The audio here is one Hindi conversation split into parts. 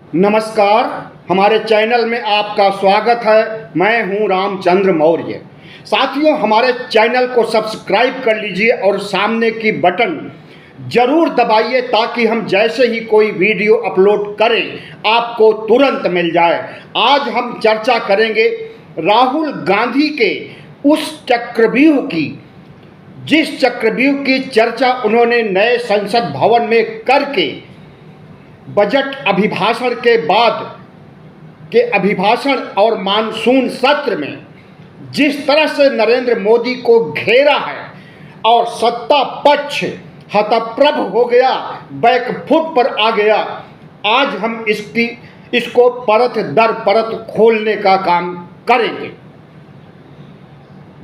नमस्कार। हमारे चैनल में आपका स्वागत है। मैं हूं रामचंद्र मौर्य। साथियों, हमारे चैनल को सब्सक्राइब कर लीजिए और सामने की बटन जरूर दबाइए ताकि हम जैसे ही कोई वीडियो अपलोड करें आपको तुरंत मिल जाए। आज हम चर्चा करेंगे राहुल गांधी के उस चक्रव्यूह की, जिस चक्रव्यूह की चर्चा उन्होंने नए संसद भवन में करके बजट अभिभाषण के बाद के अभिभाषण और मानसून सत्र में जिस तरह से नरेंद्र मोदी को घेरा है और सत्ता पक्ष हतप्रभ हो गया, बैकफुट पर आ गया। आज हम इसको परत दर परत खोलने का काम करेंगे।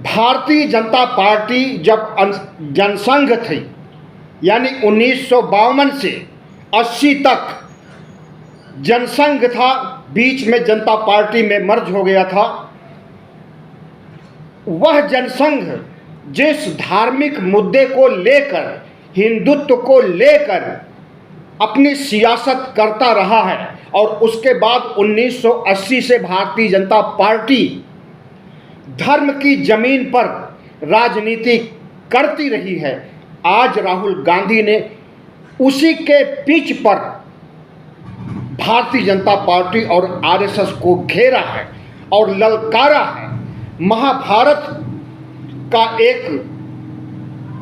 भारतीय जनता पार्टी जब जनसंघ थी, यानी 1952 से 80 तक जनसंघ था, बीच में जनता पार्टी में मर्ज हो गया था। वह जनसंघ जिस धार्मिक मुद्दे को लेकर, हिंदुत्व को लेकर अपनी सियासत करता रहा है और उसके बाद 1980 से भारतीय जनता पार्टी धर्म की जमीन पर राजनीति करती रही है। आज राहुल गांधी ने उसी के पिच पर भारतीय जनता पार्टी और आरएसएस को घेरा है और ललकारा है। महाभारत का एक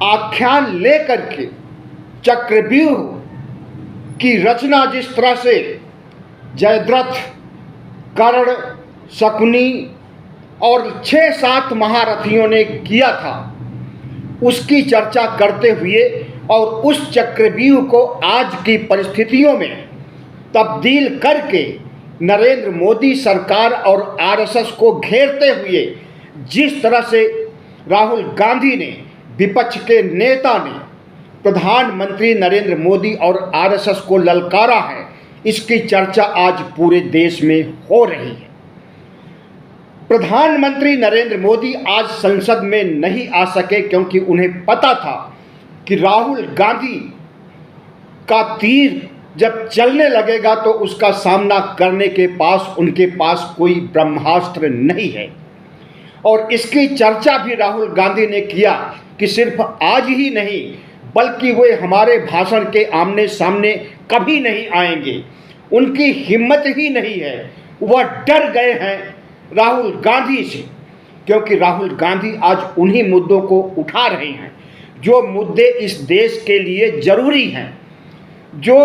आख्यान लेकर के चक्रव्यूह की रचना जिस तरह से जयद्रथ, कर्ण, शकुनी और 6-7 महारथियों ने किया था, उसकी चर्चा करते हुए और उस चक्रव्यूह को आज की परिस्थितियों में तब्दील करके नरेंद्र मोदी सरकार और आरएसएस को घेरते हुए जिस तरह से राहुल गांधी ने, विपक्ष के नेता ने प्रधानमंत्री नरेंद्र मोदी और आरएसएस को ललकारा है, इसकी चर्चा आज पूरे देश में हो रही है। प्रधानमंत्री नरेंद्र मोदी आज संसद में नहीं आ सके क्योंकि उन्हें पता था कि राहुल गांधी का तीर जब चलने लगेगा तो उसका सामना करने के पास उनके पास कोई ब्रह्मास्त्र नहीं है। और इसकी चर्चा भी राहुल गांधी ने किया कि सिर्फ आज ही नहीं बल्कि वे हमारे भाषण के आमने सामने कभी नहीं आएंगे। उनकी हिम्मत ही नहीं है, वह डर गए हैं राहुल गांधी से, क्योंकि राहुल गांधी आज उन्हीं मुद्दों को उठा रहे हैं जो मुद्दे इस देश के लिए जरूरी हैं, जो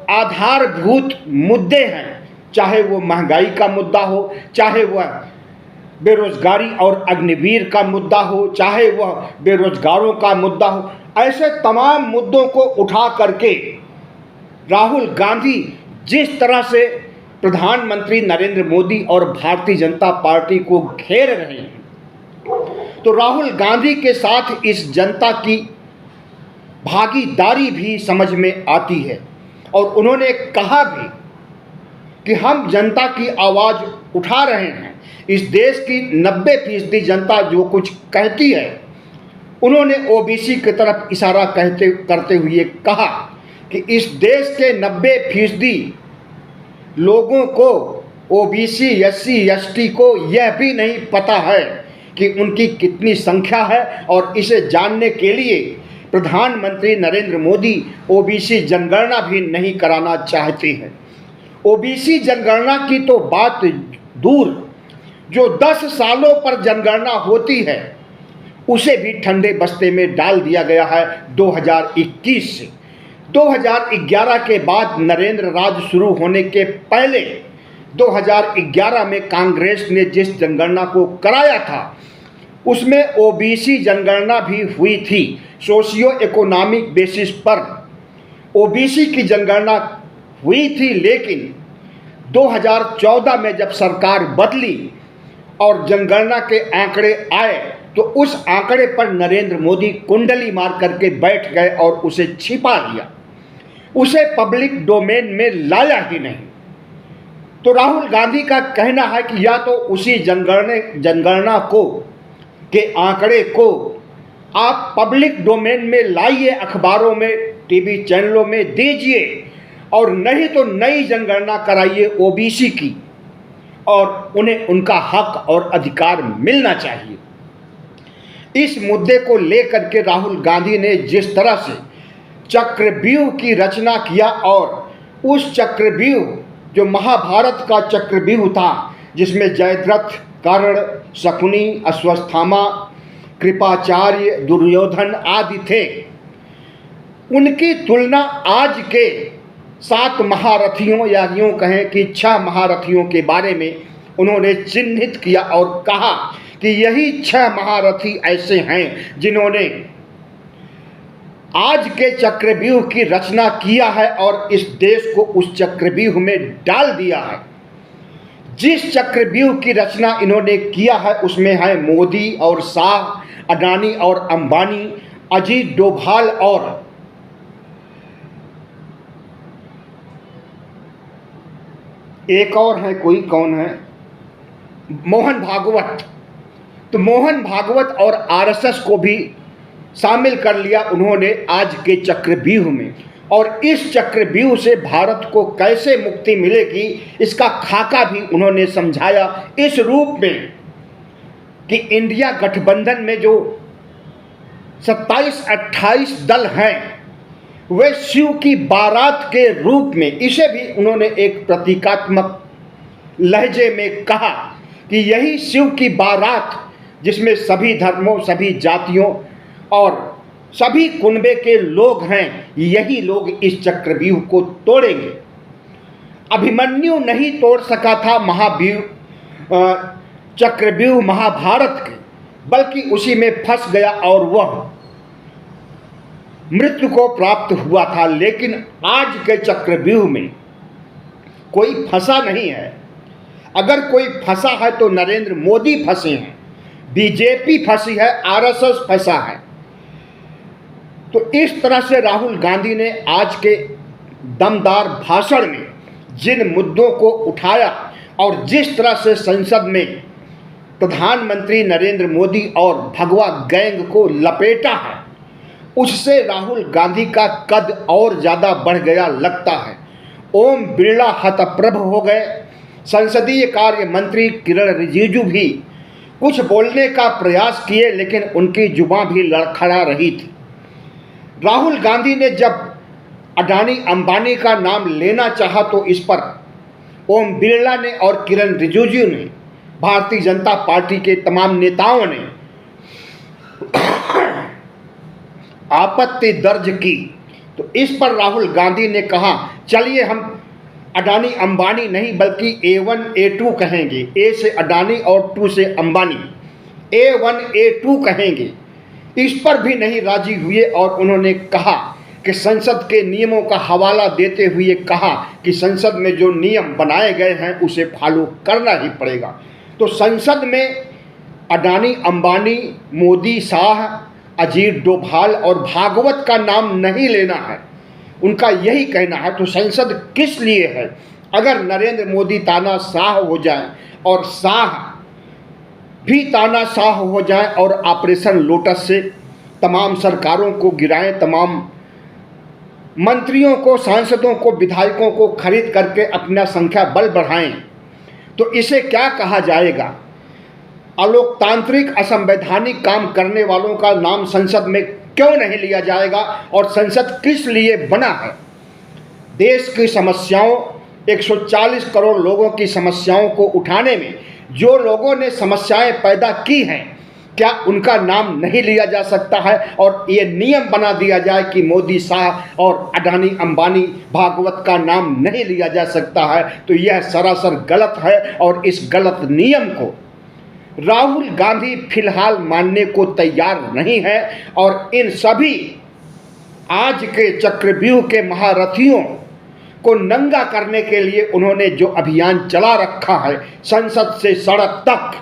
आधारभूत मुद्दे हैं। चाहे वो महंगाई का मुद्दा हो, चाहे वह बेरोजगारी और अग्निवीर का मुद्दा हो, चाहे वह बेरोजगारों का मुद्दा हो, ऐसे तमाम मुद्दों को उठा करके राहुल गांधी जिस तरह से प्रधानमंत्री नरेंद्र मोदी और भारतीय जनता पार्टी को घेर रहे हैं, तो राहुल गांधी के साथ इस जनता की भागीदारी भी समझ में आती है। और उन्होंने कहा भी कि हम जनता की आवाज़ उठा रहे हैं। इस देश की 90% जनता जो कुछ कहती है, उन्होंने ओबीसी की तरफ इशारा करते हुए कहा कि इस देश के 90% लोगों को, ओबीसी, एससी, एसटी को यह भी नहीं पता है कि उनकी कितनी संख्या है। और इसे जानने के लिए प्रधानमंत्री नरेंद्र मोदी ओबीसी जनगणना भी नहीं कराना चाहते हैं। ओबीसी जनगणना की तो बात दूर, जो 10 सालों पर जनगणना होती है उसे भी ठंडे बस्ते में डाल दिया गया है 2021 से। 2011 के बाद नरेंद्र राज शुरू होने के पहले 2011 में कांग्रेस ने जिस जनगणना को कराया था उसमें ओबीसी जनगणना भी हुई थी। सोशियो इकोनॉमिक बेसिस पर ओबीसी की जनगणना हुई थी, लेकिन 2014 में जब सरकार बदली और जनगणना के आंकड़े आए तो उस आंकड़े पर नरेंद्र मोदी कुंडली मार करके बैठ गए और उसे छिपा लिया, उसे पब्लिक डोमेन में लाया ही नहीं। तो राहुल गांधी का कहना है कि या तो उसी जनगणना को के आंकड़े को आप पब्लिक डोमेन में लाइए, अखबारों में, टीवी चैनलों में दीजिए और नहीं तो नई जनगणना कराइए ओबीसी की, और उन्हें उनका हक और अधिकार मिलना चाहिए। इस मुद्दे को लेकर के राहुल गांधी ने जिस तरह से चक्रव्यूह की रचना किया, और उस चक्रव्यूह जो महाभारत का चक्रव्यूह था, जिसमें जयद्रथ, कर्ण, शकुनी, अश्वत्थामा, कृपाचार्य, दुर्योधन आदि थे, उनकी तुलना आज के 7 महारथियों या यूँ कहें कि 6 महारथियों के बारे में उन्होंने चिन्हित किया और कहा कि यही 6 महारथी ऐसे हैं जिन्होंने आज के चक्रव्यूह की रचना किया है और इस देश को उस चक्रव्यूह में डाल दिया है। जिस चक्रव्यूह की रचना इन्होंने किया है उसमें है मोदी और शाह, अडानी और अंबानी, अजीत डोभाल और एक और है, कोई कौन है, मोहन भागवत। तो मोहन भागवत और आरएसएस को भी शामिल कर लिया उन्होंने आज के चक्रव्यूह में, और इस चक्रव्यूह से भारत को कैसे मुक्ति मिलेगी इसका खाका भी उन्होंने समझाया इस रूप में कि इंडिया गठबंधन में जो 27-28 दल हैं वे शिव की बारात के रूप में, इसे भी उन्होंने एक प्रतीकात्मक लहजे में कहा कि यही शिव की बारात जिसमें सभी धर्मों, सभी जातियों और सभी कुनबे के लोग हैं, यही लोग इस चक्रव्यूह को तोड़ेंगे। अभिमन्यु नहीं तोड़ सका था चक्रव्यूह महाभारत के, बल्कि उसी में फंस गया और वह मृत्यु को प्राप्त हुआ था। लेकिन आज के चक्रव्यूह में कोई फंसा नहीं है। अगर कोई फंसा है तो नरेंद्र मोदी फंसे हैं, बीजेपी फंसी है, आरएसएस फंसा है। तो इस तरह से राहुल गांधी ने आज के दमदार भाषण में जिन मुद्दों को उठाया और जिस तरह से संसद में प्रधानमंत्री नरेंद्र मोदी और भगवा गैंग को लपेटा है, उससे राहुल गांधी का कद और ज़्यादा बढ़ गया लगता है। ओम बिरला हतप्रभ हो गए। संसदीय कार्य मंत्री किरण रिजिजू भी कुछ बोलने का प्रयास किए, लेकिन उनकी जुबान भी लड़खड़ा रही थी। राहुल गांधी ने जब अडानी अंबानी का नाम लेना चाहा तो इस पर ओम बिरला ने और किरण रिजिजू ने, भारतीय जनता पार्टी के तमाम नेताओं ने आपत्ति दर्ज की। तो इस पर राहुल गांधी ने कहा, चलिए हम अडानी अंबानी नहीं बल्कि A1 A2 कहेंगे, ए से अडानी और 2 से अंबानी, A1 A2 कहेंगे। इस पर भी नहीं राजी हुए और उन्होंने कहा कि संसद के नियमों का हवाला देते हुए कहा कि संसद में जो नियम बनाए गए हैं उसे फॉलो करना ही पड़ेगा। तो संसद में अडानी अंबानी, मोदी, शाह, अजीत डोभाल और भागवत का नाम नहीं लेना है, उनका यही कहना है। तो संसद किस लिए है? अगर नरेंद्र मोदी तानाशाह हो जाए और शाह भी तानाशाह हो जाए और ऑपरेशन लोटस से तमाम सरकारों को गिराएं, तमाम मंत्रियों को, सांसदों को, विधायकों को खरीद करके अपना संख्या बल बढ़ाएं, तो इसे क्या कहा जाएगा? अलोकतांत्रिक, असंवैधानिक काम करने वालों का नाम संसद में क्यों नहीं लिया जाएगा? और संसद किस लिए बना है? देश की समस्याओं, 140 करोड़ लोगों की समस्याओं को उठाने में जो लोगों ने समस्याएं पैदा की हैं, क्या उनका नाम नहीं लिया जा सकता है? और ये नियम बना दिया जाए कि मोदी, शाह और अडानी अंबानी, भागवत का नाम नहीं लिया जा सकता है, तो यह सरासर गलत है। और इस गलत नियम को राहुल गांधी फिलहाल मानने को तैयार नहीं है। और इन सभी आज के चक्रव्यूह के महारथियों को नंगा करने के लिए उन्होंने जो अभियान चला रखा है संसद से सड़क तक,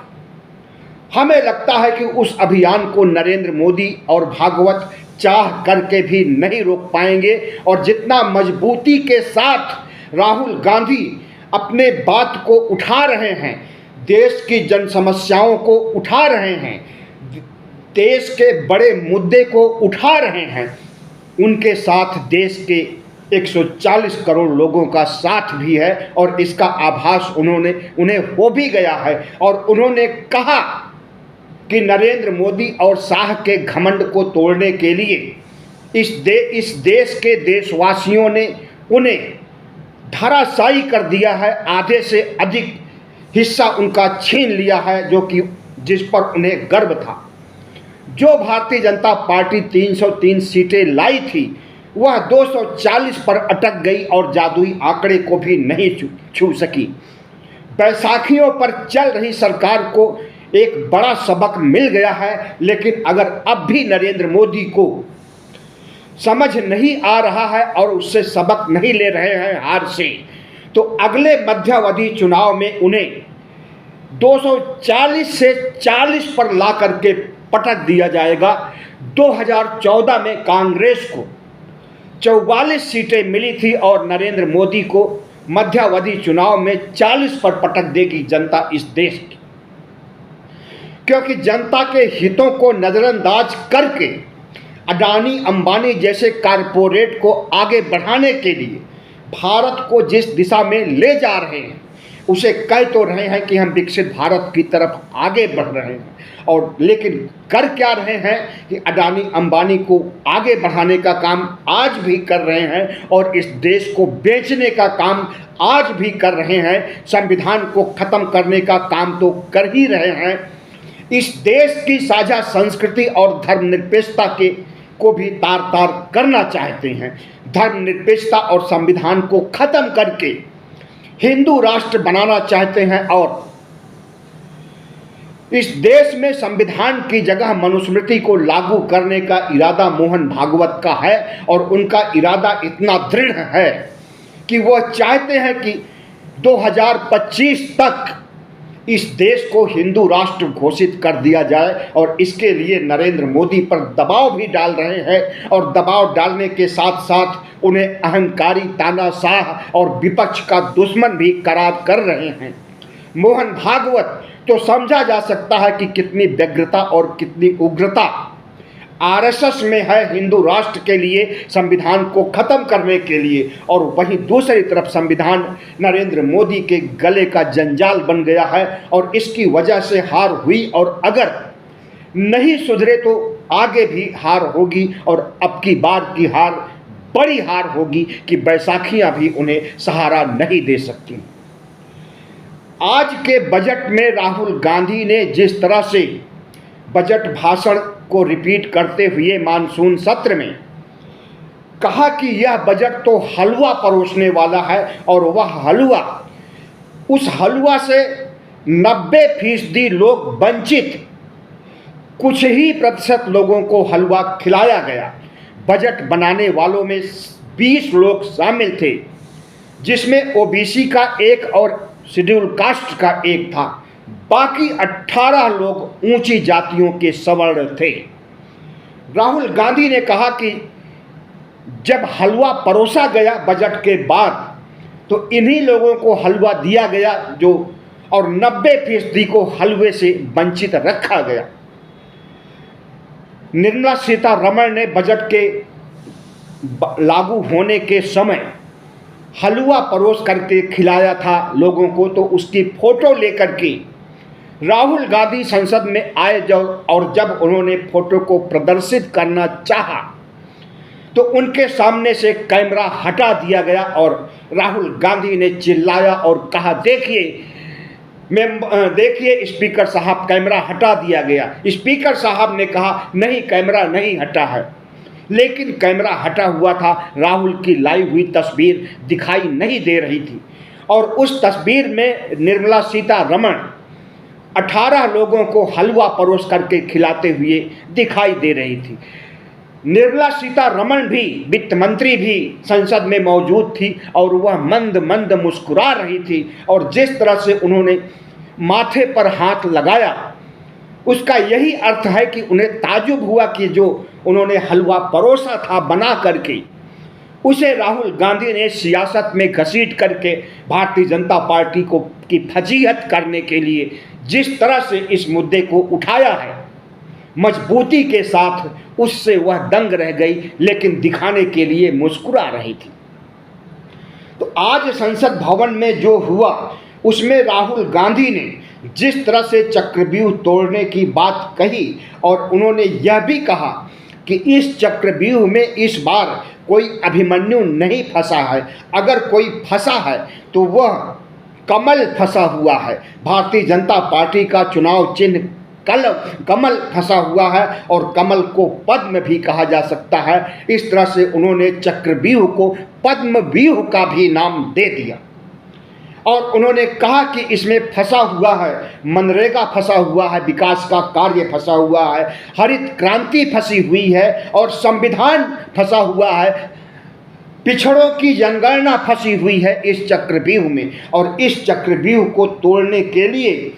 हमें लगता है कि उस अभियान को नरेंद्र मोदी और भागवत चाह करके भी नहीं रोक पाएंगे। और जितना मजबूती के साथ राहुल गांधी अपने बात को उठा रहे हैं, देश की जन समस्याओं को उठा रहे हैं, देश के बड़े मुद्दे को उठा रहे हैं, उनके साथ देश के 140 करोड़ लोगों का साथ भी है और इसका आभास उन्हें हो भी गया है। और उन्होंने कहा कि नरेंद्र मोदी और शाह के घमंड को तोड़ने के लिए इस देश के देशवासियों ने उन्हें धराशायी कर दिया है, आधे से अधिक हिस्सा उनका छीन लिया है, जिस पर उन्हें गर्व था। जो भारतीय जनता पार्टी 303 सीटें लाई थी वह 240 पर अटक गई और जादुई आंकड़े को भी नहीं छू सकी। बैसाखियों पर चल रही सरकार को एक बड़ा सबक मिल गया है, लेकिन अगर अब भी नरेंद्र मोदी को समझ नहीं आ रहा है और उससे सबक नहीं ले रहे हैं हार से, तो अगले मध्यावधि चुनाव में उन्हें 240 से 40 पर ला करके पटक दिया जाएगा। 2014 में कांग्रेस को 44 सीटें मिली थी और नरेंद्र मोदी को मध्यावधि चुनाव में 40 पर पटक देगी जनता इस देश की, क्योंकि जनता के हितों को नजरअंदाज करके अडानी अंबानी जैसे कारपोरेट को आगे बढ़ाने के लिए भारत को जिस दिशा में ले जा रहे हैं, उसे कह तो रहे हैं कि हम विकसित भारत की तरफ आगे बढ़ रहे हैं, और लेकिन कर क्या रहे हैं कि अडानी अंबानी को आगे बढ़ाने का काम आज भी कर रहे हैं और इस देश को बेचने का काम आज भी कर रहे हैं। संविधान को ख़त्म करने का काम तो कर ही रहे हैं। इस देश की साझा संस्कृति और धर्मनिरपेक्षता को भी तार तार करना चाहते हैं। धर्मनिरपेक्षता और संविधान को ख़त्म करके हिंदू राष्ट्र बनाना चाहते हैं और इस देश में संविधान की जगह मनुस्मृति को लागू करने का इरादा मोहन भागवत का है। और उनका इरादा इतना दृढ़ है कि वह चाहते हैं कि 2025 तक इस देश को हिंदू राष्ट्र घोषित कर दिया जाए, और इसके लिए नरेंद्र मोदी पर दबाव भी डाल रहे हैं। और दबाव डालने के साथ साथ उन्हें अहंकारी, तानाशाह और विपक्ष का दुश्मन भी करार कर रहे हैं। मोहन भागवत तो समझा जा सकता है कि कितनी व्यग्रता और कितनी उग्रता आरएसएस में है हिंदू राष्ट्र के लिए, संविधान को ख़त्म करने के लिए, और वहीं दूसरी तरफ संविधान नरेंद्र मोदी के गले का जंजाल बन गया है और इसकी वजह से हार हुई। और अगर नहीं सुधरे तो आगे भी हार होगी, और अब की बार की हार बड़ी हार होगी कि बैसाखियां भी उन्हें सहारा नहीं दे सकती। आज के बजट में राहुल गांधी ने जिस तरह से बजट भाषण को रिपीट करते हुए मानसून सत्र में कहा कि यह बजट तो हलवा परोसने वाला है, और वह हलवा, उस हलवा से 90% लोग वंचित, कुछ ही प्रतिशत लोगों को हलवा खिलाया गया। बजट बनाने वालों में 20 लोग शामिल थे, जिसमें ओबीसी का एक और शेड्यूल कास्ट का एक था। बाकी 18 लोग ऊंची जातियों के सवर्ण थे। राहुल गांधी ने कहा कि जब हलवा परोसा गया बजट के बाद, तो इन्हीं लोगों को हलवा दिया गया जो, और 90% को हलवे से वंचित रखा गया। निर्मला सीतारमण ने बजट के लागू होने के समय हलवा परोस करके खिलाया था लोगों को, तो उसकी फोटो लेकर के राहुल गांधी संसद में आए और जब उन्होंने फोटो को प्रदर्शित करना चाहा, तो उनके सामने से कैमरा हटा दिया गया और राहुल गांधी ने चिल्लाया और कहा, देखिए स्पीकर साहब, कैमरा हटा दिया गया। स्पीकर साहब ने कहा, नहीं, कैमरा नहीं हटा है। लेकिन कैमरा हटा हुआ था, राहुल की लाई हुई तस्वीर दिखाई नहीं दे रही थी, और उस तस्वीर में निर्मला सीतारमण 18 लोगों को हलवा परोस करके खिलाते हुए दिखाई दे रही थी। निर्मला सीतारमण भी, वित्त मंत्री भी संसद में मौजूद थी और वह मंद मंद मुस्कुरा रही थी, और जिस तरह से उन्होंने माथे पर हाथ लगाया, उसका यही अर्थ है कि उन्हें ताजुब हुआ कि जो उन्होंने हलवा परोसा था बना करके, उसे राहुल गांधी ने सियासत में घसीट करके भारतीय जनता पार्टी की फजीहत करने के लिए जिस तरह से इस मुद्दे को उठाया है मजबूती के साथ, उससे वह दंग रह गई, लेकिन दिखाने के लिए मुस्कुरा रही थी। तो आज संसद भवन में जो हुआ उसमें राहुल गांधी ने जिस तरह से चक्रव्यूह तोड़ने की बात कही और उन्होंने यह भी कहा कि इस चक्रव्यूह में इस बार कोई अभिमन्यु नहीं फंसा है, अगर कोई फंसा है तो वह कमल फंसा हुआ है। भारतीय जनता पार्टी का चुनाव चिन्ह कमल फंसा हुआ है और कमल को पद्म भी कहा जा सकता है। इस तरह से उन्होंने चक्रव्यूह को पद्मव्यूह का भी नाम दे दिया और उन्होंने कहा कि इसमें फंसा हुआ है मनरेगा, फंसा हुआ है विकास का कार्य, फंसा हुआ है हरित क्रांति, फंसी हुई है और संविधान फंसा हुआ है, पिछड़ों की जनगणना फंसी हुई है इस चक्रव्यूह में। और इस चक्रव्यूह को तोड़ने के लिए,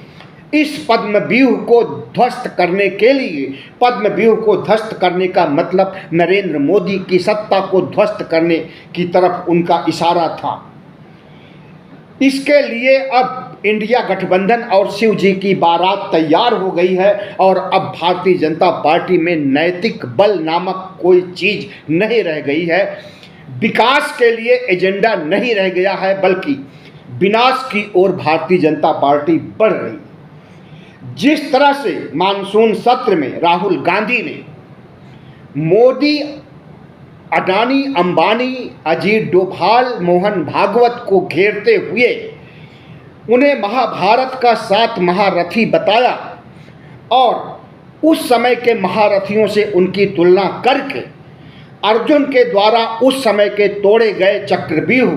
इस पद्मव्यूह को ध्वस्त करने के लिए, पद्मव्यूह को ध्वस्त करने का मतलब नरेंद्र मोदी की सत्ता को ध्वस्त करने की तरफ उनका इशारा था। इसके लिए अब इंडिया गठबंधन और शिव जी की बारात तैयार हो गई है और अब भारतीय जनता पार्टी में नैतिक बल नामक कोई चीज नहीं रह गई है। विकास के लिए एजेंडा नहीं रह गया है, बल्कि विनाश की ओर भारतीय जनता पार्टी बढ़ रही है। जिस तरह से मानसून सत्र में राहुल गांधी ने मोदी, अडानी, अंबानी, अजीत डोभाल, मोहन भागवत को घेरते हुए उन्हें महाभारत का 7 महारथी बताया और उस समय के महारथियों से उनकी तुलना करके अर्जुन के द्वारा उस समय के तोड़े गए चक्रव्यूह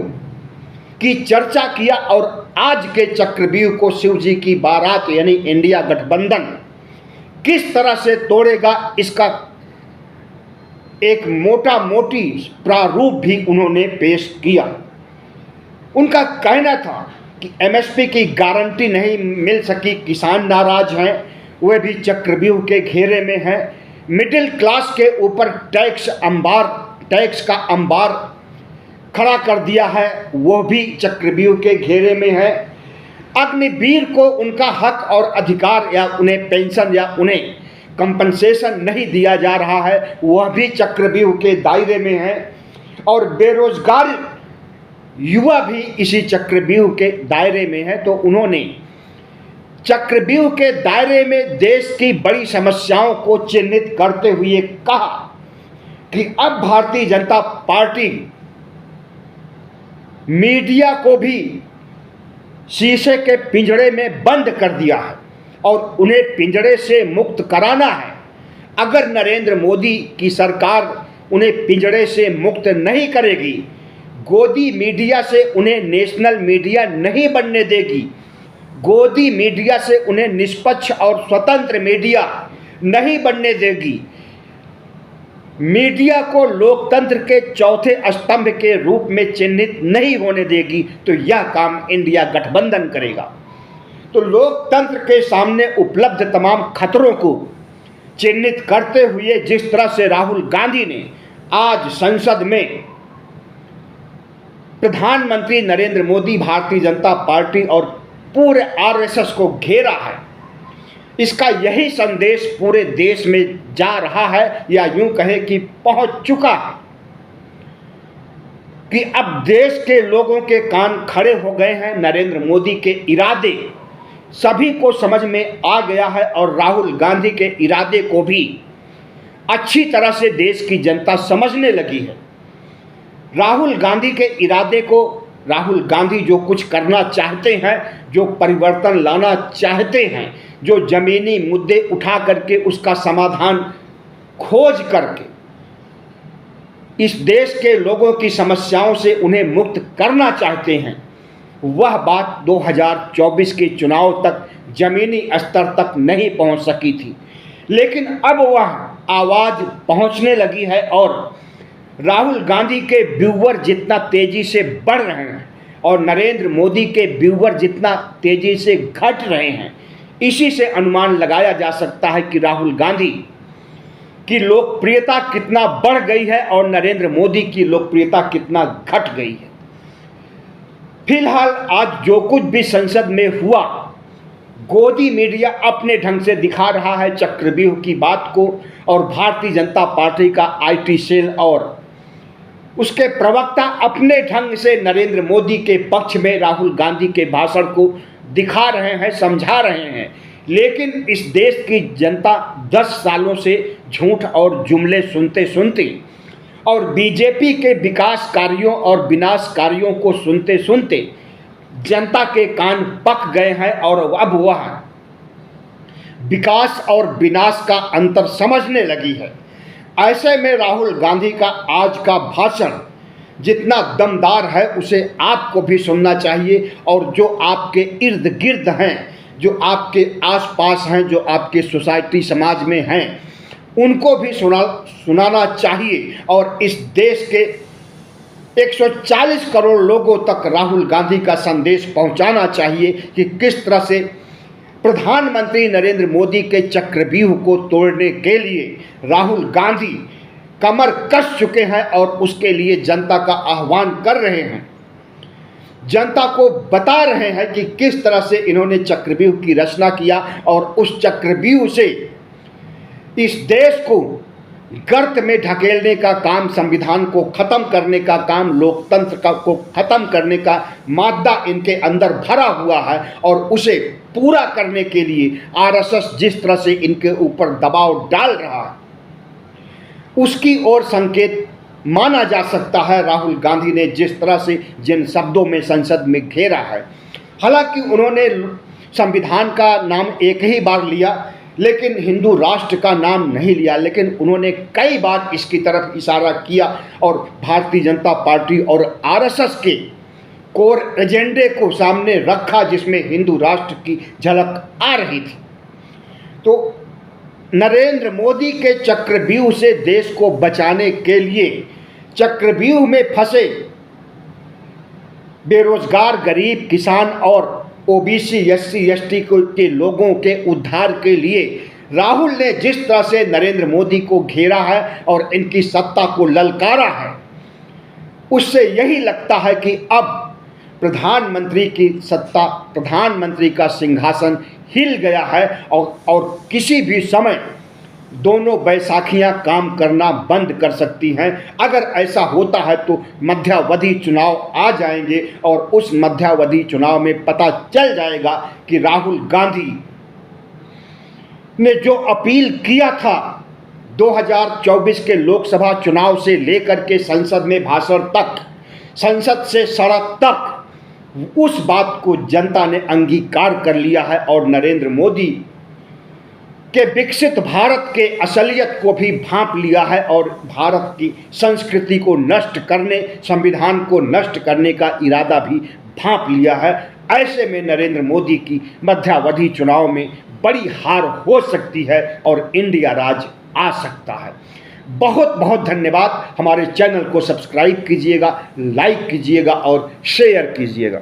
की चर्चा किया और आज के चक्रव्यूह को शिव जी की बारात यानी इंडिया गठबंधन किस तरह से तोड़ेगा इसका एक मोटा मोटी प्रारूप भी उन्होंने पेश किया। उनका कहना था कि एमएसपी की गारंटी नहीं मिल सकी, किसान नाराज हैं, वे भी चक्रव्यूह के घेरे में हैं। मिडिल क्लास के ऊपर टैक्स का अंबार खड़ा कर दिया है, वो भी चक्रव्यूह के घेरे में है। अग्निवीर को उनका हक और अधिकार या उन्हें पेंशन या उन्हें कंपनसेशन नहीं दिया जा रहा है, वह भी चक्रव्यूह के दायरे में है। और बेरोजगार युवा भी इसी चक्रव्यूह के दायरे में है। तो उन्होंने चक्रव्यूह के दायरे में देश की बड़ी समस्याओं को चिन्हित करते हुए कहा कि अब भारतीय जनता पार्टी मीडिया को भी शीशे के पिंजड़े में बंद कर दिया है और उन्हें पिंजड़े से मुक्त कराना है। अगर नरेंद्र मोदी की सरकार उन्हें पिंजड़े से मुक्त नहीं करेगी, गोदी मीडिया से उन्हें नेशनल मीडिया नहीं बनने देगी, गोदी मीडिया से उन्हें निष्पक्ष और स्वतंत्र मीडिया नहीं बनने देगी, मीडिया को लोकतंत्र के चौथे स्तंभ के रूप में चिन्हित नहीं होने देगी, तो यह काम इंडिया गठबंधन करेगा। तो लोकतंत्र के सामने उपलब्ध तमाम खतरों को चिन्हित करते हुए जिस तरह से राहुल गांधी ने आज संसद में प्रधानमंत्री नरेंद्र मोदी, भारतीय जनता पार्टी और पूरे आरएसएस को घेरा है, इसका यही संदेश पूरे देश में जा रहा है, या यूं कहें कि पहुंच चुका है कि अब देश के लोगों के कान खड़े हो गए हैं। नरेंद्र मोदी के इरादे सभी को समझ में आ गया है और राहुल गांधी के इरादे को भी अच्छी तरह से देश की जनता समझने लगी है। राहुल गांधी के इरादे को, राहुल गांधी जो कुछ करना चाहते हैं, जो परिवर्तन लाना चाहते हैं, जो जमीनी मुद्दे उठा करके उसका समाधान खोज करके इस देश के लोगों की समस्याओं से उन्हें मुक्त करना चाहते हैं, वह बात 2024 के चुनाव तक जमीनी स्तर तक नहीं पहुंच सकी थी। लेकिन अब वह आवाज़ पहुंचने लगी है और राहुल गांधी के व्यूअर जितना तेजी से बढ़ रहे हैं और नरेंद्र मोदी के व्यूअर जितना तेजी से घट रहे हैं, इसी से अनुमान लगाया जा सकता है कि राहुल गांधी की लोकप्रियता कितना बढ़ गई है और नरेंद्र मोदी की लोकप्रियता कितना घट गई है। फिलहाल आज जो कुछ भी संसद में हुआ, गोदी मीडिया अपने ढंग से दिखा रहा है चक्रव्यूह की बात को और भारतीय जनता पार्टी का आईटी सेल और उसके प्रवक्ता अपने ढंग से नरेंद्र मोदी के पक्ष में राहुल गांधी के भाषण को दिखा रहे हैं, समझा रहे हैं, लेकिन इस देश की जनता 10 सालों से झूठ और जुमले सुनते सुनते और बीजेपी के विकास कार्यों और विनाश कार्यों को सुनते सुनते जनता के कान पक गए हैं और अब वह विकास और विनाश का अंतर समझने लगी है। ऐसे में राहुल गांधी का आज का भाषण जितना दमदार है उसे आपको भी सुनना चाहिए, और जो आपके इर्द गिर्द हैं, जो आपके आसपास हैं, जो आपके सोसाइटी समाज में हैं, उनको भी सुनाना चाहिए। और इस देश के 140 करोड़ लोगों तक राहुल गांधी का संदेश पहुंचाना चाहिए कि किस तरह से प्रधानमंत्री नरेंद्र मोदी के चक्रव्यूह को तोड़ने के लिए राहुल गांधी कमर कस चुके हैं और उसके लिए जनता का आह्वान कर रहे हैं। जनता को बता रहे हैं कि किस तरह से इन्होंने चक्रव्यूह की रचना किया और उस चक्रव्यूह से इस देश को गर्त में ढकेलने का काम, संविधान को खत्म करने का काम, लोकतंत्र को खत्म करने का मादा इनके अंदर भरा हुआ है, और उसे पूरा करने के लिए आरएसएस जिस तरह से इनके ऊपर दबाव डाल रहा है उसकी ओर संकेत माना जा सकता है राहुल गांधी ने जिस तरह से जिन शब्दों में संसद में घेरा है। हालांकि उन्होंने संविधान का नाम एक ही बार लिया, लेकिन हिंदू राष्ट्र का नाम नहीं लिया, लेकिन उन्होंने कई बार इसकी तरफ इशारा किया और भारतीय जनता पार्टी और आरएसएस के कोर एजेंडे को सामने रखा जिसमें हिंदू राष्ट्र की झलक आ रही थी। तो नरेंद्र मोदी के चक्रव्यूह से देश को बचाने के लिए चक्रव्यूह में फंसे बेरोजगार, गरीब, किसान और ओबीसी, एससी, एसटी के लोगों के उद्धार के लिए राहुल ने जिस तरह से नरेंद्र मोदी को घेरा है और इनकी सत्ता को ललकारा है, उससे यही लगता है कि अब प्रधानमंत्री की सत्ता, प्रधानमंत्री का सिंहासन हिल गया है और किसी भी समय दोनों बैसाखियां काम करना बंद कर सकती हैं। अगर ऐसा होता है तो मध्यावधि चुनाव आ जाएंगे और उस मध्यावधि चुनाव में पता चल जाएगा कि राहुल गांधी ने जो अपील किया था 2024 के लोकसभा चुनाव से लेकर के संसद में भाषण तक, संसद से सड़क तक, उस बात को जनता ने अंगीकार कर लिया है और नरेंद्र मोदी के विकसित भारत के असलियत को भी भांप लिया है और भारत की संस्कृति को नष्ट करने, संविधान को नष्ट करने का इरादा भी भांप लिया है। ऐसे में नरेंद्र मोदी की मध्यावधि चुनाव में बड़ी हार हो सकती है और इंडिया राज आ सकता है। बहुत बहुत धन्यवाद। हमारे चैनल को सब्सक्राइब कीजिएगा, लाइक कीजिएगा और शेयर कीजिएगा।